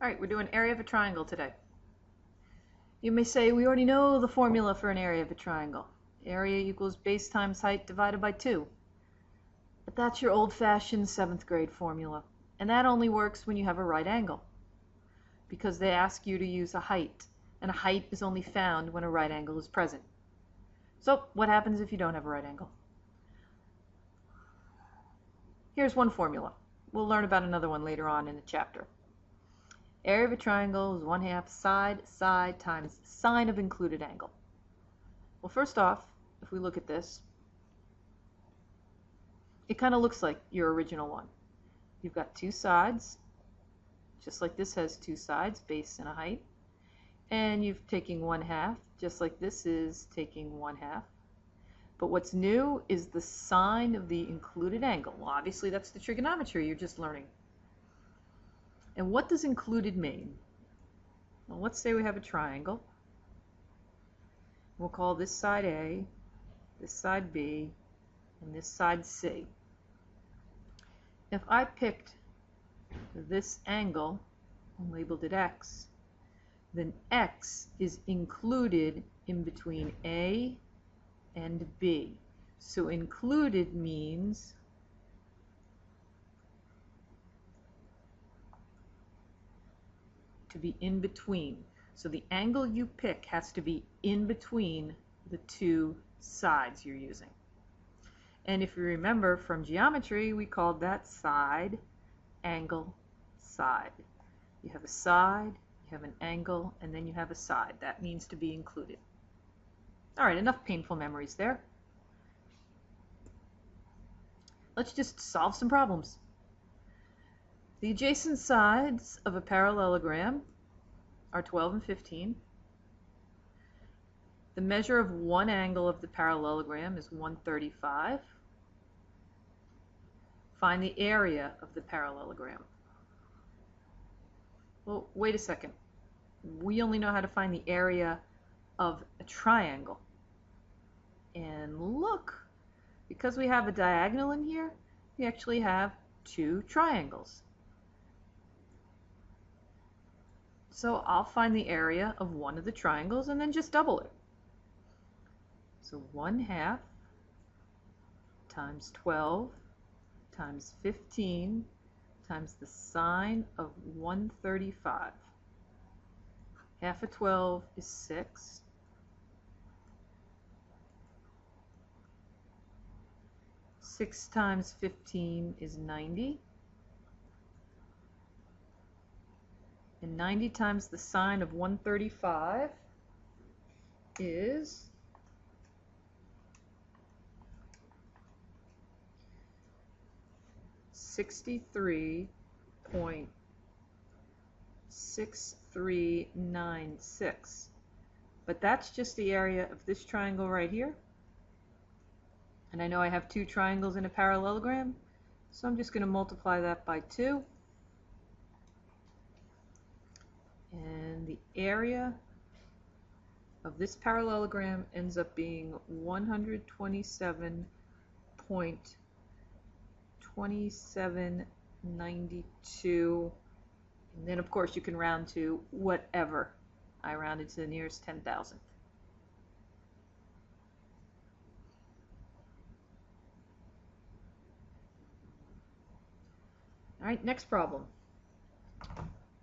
All right, we're doing area of a triangle today. You may say, we already know the formula for an area of a triangle. Area equals base times height divided by 2. But that's your old-fashioned 7th grade formula. And that only works when you have a right angle, because they ask you to use a height, and a height is only found when a right angle is present. So what happens if you don't have a right angle? Here's one formula. We'll learn about another one later on in the chapter. Area of a triangle is 1/2 side times sine of included angle. Well, first off, if we look at this, it kind of looks like your original one. You've got two sides, just like this has two sides, base and a height. And you've taken 1/2, just like this is taking 1/2. But what's new is the sine of the included angle. Well, obviously that's the trigonometry you're just learning. And what does included mean? Well, let's say we have a triangle. We'll call this side A, this side B, and this side C. If I picked this angle and labeled it X, then X is included in between A and B. So included means to be in between. So the angle you pick has to be in between the two sides you're using. And if you remember from geometry, we called that side, angle, side. You have a side, you have an angle, and then you have a side. That means to be included. All right, enough painful memories there. Let's just solve some problems. The adjacent sides of a parallelogram are 12 and 15. The measure of one angle of the parallelogram is 135. Find the area of the parallelogram. Well, wait a second. We only know how to find the area of a triangle. And look, because we have a diagonal in here, we actually have two triangles. So I'll find the area of one of the triangles and then just double it. So 1/2 times 12 times 15 times the sine of 135. Half of 12 is 6. Six times 15 is 90. And 90 times the sine of 135 is 63.6396. But that's just the area of this triangle right here. And I know I have two triangles in a parallelogram, so I'm just going to multiply that by 2. And the area of this parallelogram ends up being 127.2792. And then, of course, you can round to whatever. I rounded to the nearest 10,000th. All right, next problem.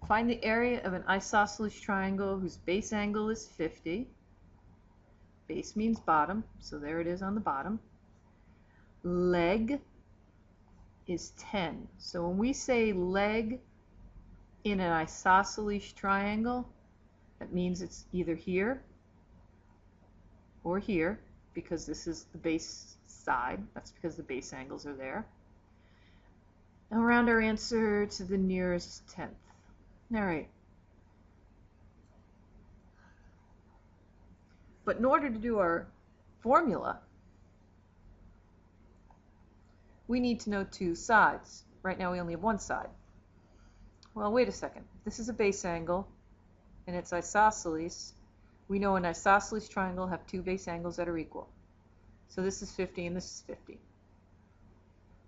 Find the area of an isosceles triangle whose base angle is 50. Base means bottom, so there it is on the bottom. Leg is 10. So when we say leg in an isosceles triangle, that means it's either here or here, because this is the base side. That's because the base angles are there. And round our answer to the nearest 10th. All right. But in order to do our formula, we need to know two sides. Right now we only have one side. Well, wait a second. This is a base angle, and it's isosceles. We know an isosceles triangle have two base angles that are equal. So this is 50 and this is 50.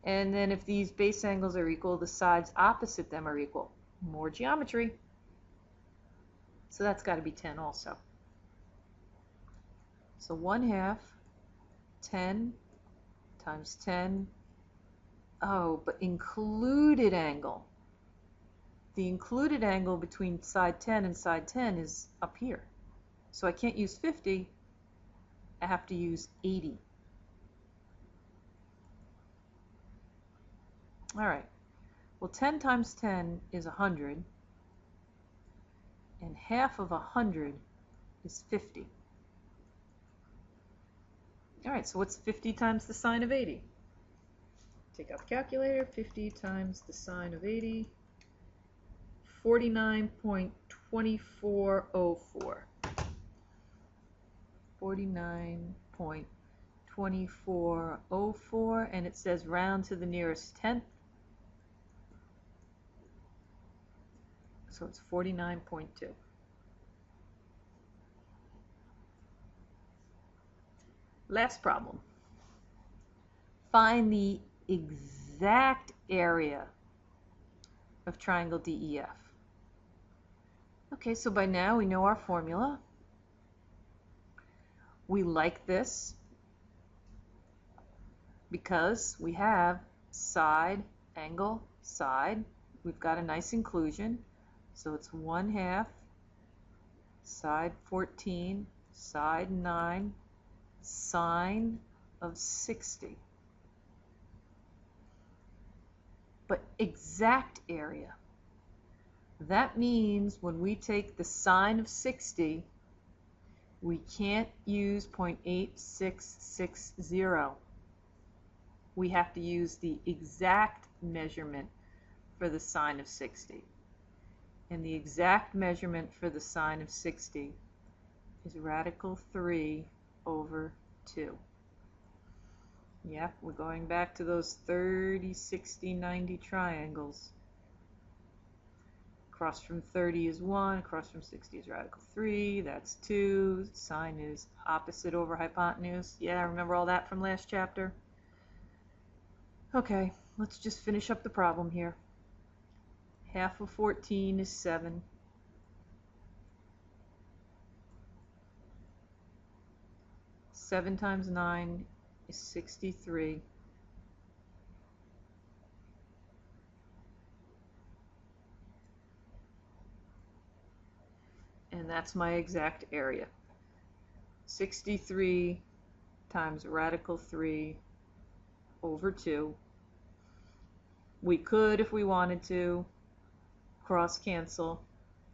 And then if these base angles are equal, the sides opposite them are equal. More geometry. So that's got to be 10 also. So 1/2, 10 times 10. Oh, but included angle. The included angle between side 10 and side 10 is up here. So I can't use 50, I have to use 80. All right, well 10 times 10 is 100, and half of 100 is 50. All right, so what's 50 times the sine of 80? Take out the calculator. 50 times the sine of 80, 49.2404. 49.2404, and it says round to the nearest tenth. So it's 49.2. Last problem. Find the exact area of triangle DEF. Okay, so by now we know our formula. We like this because we have side, angle, side. We've got a nice inclusion. So it's 1/2, side 14, side 9, sine of 60. But exact area. That means when we take the sine of 60, we can't use 0.8660. We have to use the exact measurement for the sine of 60. And the exact measurement for the sine of 60 is radical 3 over 2. Yep, we're going back to those 30, 60, 90 triangles. Across from 30 is 1, across from 60 is radical 3, that's 2. Sine is opposite over hypotenuse. Yeah, remember all that from last chapter? Okay, let's just finish up the problem here. Half of 14 is 7. 7 times 9 is 63. And that's my exact area. 63 times radical 3 over 2. We could, if we wanted to, cross cancel.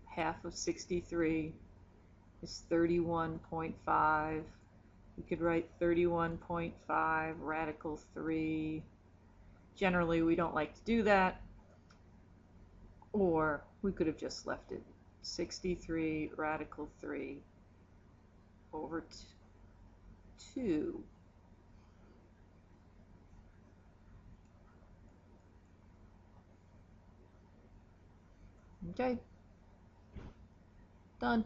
Half of 63 is 31.5. We could write 31.5 radical 3. Generally, we don't like to do that. Or we could have just left it 63 radical 3 over 2. Okay, done.